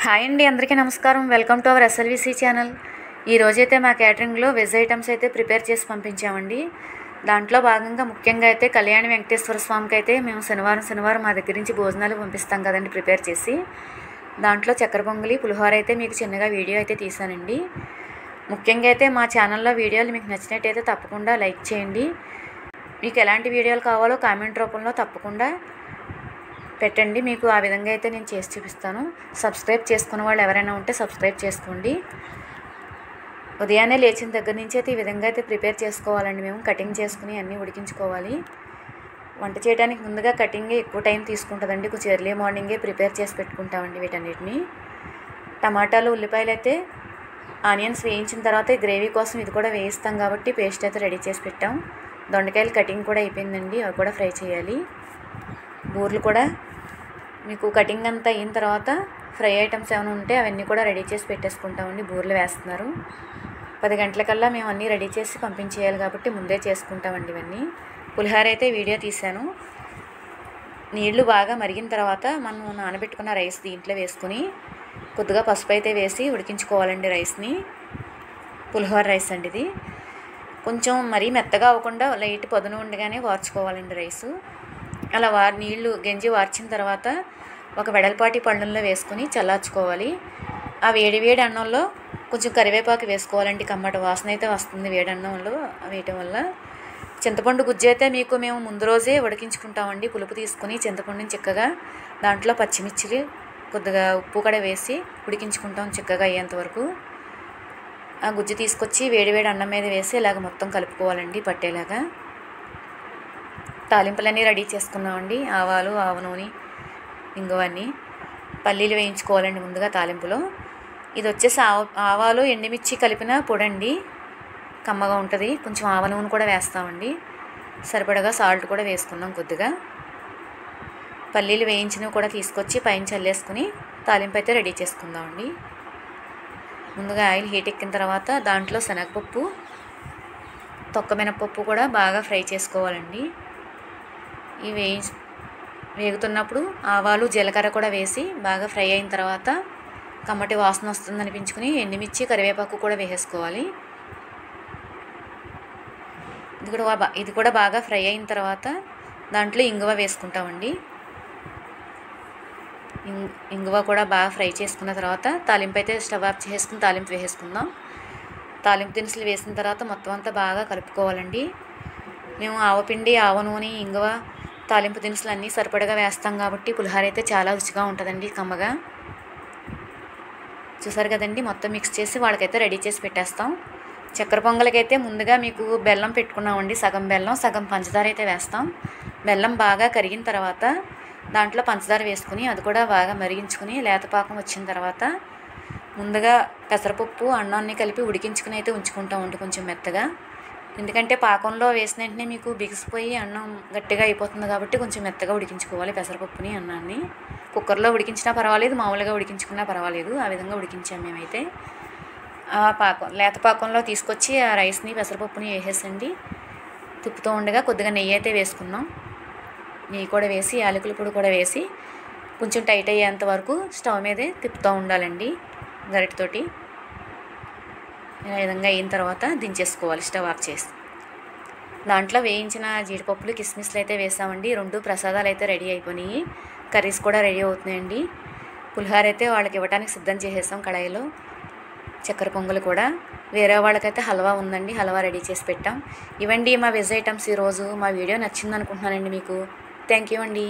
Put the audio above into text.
Hi అండి, అందరికీ నమస్కారం. Welcome to our SLVC channel. ఈ రోజైతే మా క్యాటరింగ్లో వెజ్ ఐటమ్స్ అయితే ప్రిపేర్ చేసి పంపించామండి. దాంట్లో భాగంగా ముఖ్యంగా అయితే కళ్యాణి వెంకటేశ్వర స్వామికి అయితే మేము శనివారం మా దగ్గర నుంచి భోజనాలు పంపిస్తాం కదండి ప్రిపేర్ చేసి. దాంట్లో చక్కెర పొంగలి, పులిహోర అయితే మీకు చిన్నగా వీడియో అయితే తీసానండి. ముఖ్యంగా అయితే మా ఛానల్లో వీడియోలు మీకు నచ్చినట్టయితే తప్పకుండా లైక్ చేయండి. మీకు ఎలాంటి వీడియోలు కావాలో కామెంట్ రూపంలో తప్పకుండా పెట్టండి. మీకు ఆ విధంగా అయితే నేను చేసి చూపిస్తాను. సబ్స్క్రైబ్ చేసుకున్న వాళ్ళు ఎవరైనా ఉంటే సబ్స్క్రైబ్ చేసుకోండి. ఉదయాన్నే లేచిన దగ్గర నుంచి అయితే ఈ విధంగా అయితే ప్రిపేర్ చేసుకోవాలండి. మేము కటింగ్ చేసుకుని అన్నీ ఉడికించుకోవాలి. వంట చేయడానికి ముందుగా కటింగే ఎక్కువ టైం తీసుకుంటుందండి. కొంచెం ఎర్లీ మార్నింగే ప్రిపేర్ చేసి పెట్టుకుంటామండి వీటన్నిటిని. టమాటాలు, ఉల్లిపాయలు అయితే ఆనియన్స్ వేయించిన తర్వాత గ్రేవీ కోసం ఇది కూడా వేయిస్తాం కాబట్టి పేస్ట్ అయితే రెడీ చేసి పెట్టాం. దొండకాయలు కటింగ్ కూడా అయిపోయిందండి, అవి కూడా ఫ్రై చేయాలి. బూర్లు కూడా మీకు కటింగ్ అంతా అయిన తర్వాత ఫ్రై ఐటమ్స్ ఏమైనా ఉంటే అవన్నీ కూడా రెడీ చేసి పెట్టేసుకుంటామండి. బూర్లు వేస్తున్నారు. 10 గంటలకల్లా మేము అన్నీ రెడీ చేసి పంపించేయాలి కాబట్టి ముందే చేసుకుంటామండి ఇవన్నీ. పులిహోర అయితే వీడియో తీశాను. నీళ్లు బాగా మరిగిన తర్వాత మనం నానబెట్టుకున్న రైస్ దీంట్లో వేసుకుని కొద్దిగా పసుపు అయితే వేసి ఉడికించుకోవాలండి రైస్ని. పులిహోర రైస్ అండి ఇది. కొంచెం మరీ మెత్తగా అవ్వకుండా లైట్ పదును ఉండగానే వార్చుకోవాలండి రైసు. అలా నీళ్లు గంజి వార్చిన తర్వాత ఒక వెడల్పాటి పళ్ళల్లో వేసుకుని చల్లార్చుకోవాలి. ఆ వేడి అన్నంలో కొంచెం కరివేపాకు వేసుకోవాలండి. కమ్మటి వాసన అయితే వస్తుంది వేడన్నంలో వేయటం వల్ల. చింతపండు గుజ్జు అయితే మేము ముందు రోజే ఉడికించుకుంటామండి. పులుపు తీసుకుని చింతపండుని చిక్కగా దాంట్లో పచ్చిమిర్చిలు కొద్దిగా ఉప్పు కూడా వేసి ఉడికించుకుంటాం చిక్కగా అయ్యేంత వరకు. ఆ గుజ్జు తీసుకొచ్చి వేడి అన్నం మీద వేసి ఇలాగ మొత్తం కలుపుకోవాలండి పట్టేలాగా. తాలింపులన్నీ రెడీ చేసుకున్నామండి. ఆవాలు, ఆవ నూనె, ఇంగువన్నీ, పల్లీలు వేయించుకోవాలండి ముందుగా తాలింపులో. ఇది వచ్చేసి ఆవాలు, ఎండుమిర్చి కలిపిన పొడండి, కమ్మగా ఉంటుంది. కొంచెం ఆవ నూనె కూడా వేస్తామండి. సరిపడగా సాల్ట్ కూడా వేసుకున్నాం కొద్దిగా. పల్లీలు వేయించినవి కూడా తీసుకొచ్చి పైన చల్లేసుకుని తాలింపు అయితే రెడీ చేసుకుందామండి. ముందుగా ఆయిల్ హీట్ ఎక్కిన తర్వాత దాంట్లో శనగపప్పు, తొక్క మినపప్పు కూడా బాగా ఫ్రై చేసుకోవాలండి. ఇవి వేగుతున్నప్పుడు ఆవాలు, జీలకర్ర కూడా వేసి బాగా ఫ్రై అయిన తర్వాత కమ్మటి వాసన వస్తుంది అనిపించుకుని ఎండుమిర్చి, కరివేపాకు కూడా వేసేసుకోవాలి. ఇది కూడా బాగా ఫ్రై అయిన తర్వాత దాంట్లో ఇంగువ వేసుకుంటామండి. ఇంగువ కూడా బాగా ఫ్రై చేసుకున్న తర్వాత తాలింపు అయితే స్టవ్ ఆఫ్ చేసుకుని తాలింపు వేసేసుకుందాం. తాలింపు దినుసులు వేసిన తర్వాత మొత్తం అంతా బాగా కలుపుకోవాలండి. మేము ఆవపిండి, ఆవ నూనె, ఇంగువ, తాలింపు దినుసులు అన్నీ సరిపడగా వేస్తాం కాబట్టి పులిహోర అయితే చాలా రుచిగా ఉంటుందండి, కమ్మగా. చూసారు కదండి, మొత్తం మిక్స్ చేసి వాళ్ళకైతే రెడీ చేసి పెట్టేస్తాం. చక్కెర పొంగలికైతే ముందుగా మీకు బెల్లం పెట్టుకున్నామండి. సగం బెల్లం, సగం పంచదార అయితే వేస్తాం. బెల్లం బాగా కరిగిన తర్వాత దాంట్లో పంచదార వేసుకుని అది కూడా బాగా మరిగించుకుని లేతపాకం వచ్చిన తర్వాత ముందుగా పెసరపప్పు, అన్నాన్ని కలిపి ఉడికించుకుని అయితే ఉంచుకుంటామండి కొంచెం మెత్తగా. ఎందుకంటే పాకంలో వేసిన వెంటనే మీకు బిగిసిపోయి అన్నం గట్టిగా అయిపోతుంది కాబట్టి కొంచెం మెత్తగా ఉడికించుకోవాలి పెసరపప్పుని, అన్నాన్ని. కుక్కర్లో ఉడికించినా పర్వాలేదు, మామూలుగా ఉడికించుకున్నా పర్వాలేదు. ఆ విధంగా ఉడికించాము మేమైతే. ఆ లేత పాకంలో తీసుకొచ్చి ఆ రైస్ని, పెసరపప్పుని వేసేసండి. తిప్పుతూ ఉండగా కొద్దిగా నెయ్యి అయితే వేసుకున్నాం. నెయ్యి కూడా వేసి యాలకుల పొడి కూడా వేసి కొంచెం టైట్ అయ్యేంత వరకు స్టవ్ మీదే తిప్పుతూ ఉండాలండి గరిటతోటి. ఈ విధంగా అయిన తర్వాత దించేసుకోవాలి స్టవ్ ఆఫ్ చేసి. దాంట్లో వేయించిన జీడిపప్పులు, కిస్మిస్లు అయితే వేసామండి. 2 ప్రసాదాలు అయితే రెడీ అయిపోయినాయి. కర్రీస్ కూడా రెడీ అవుతున్నాయండి. పులిహోర అయితే వాళ్ళకి ఇవ్వడానికి సిద్ధం చేసేసాం కడాయిలో. చక్కెర పొంగలు కూడా. వేరే వాళ్ళకైతే హల్వా ఉందండి, హల్వా రెడీ చేసి పెట్టాం. ఇవండి మా వెజ్ ఐటమ్స్ ఈరోజు. మా వీడియో నచ్చింది అనుకుంటున్నానండి మీకు. థ్యాంక్ యూ అండి.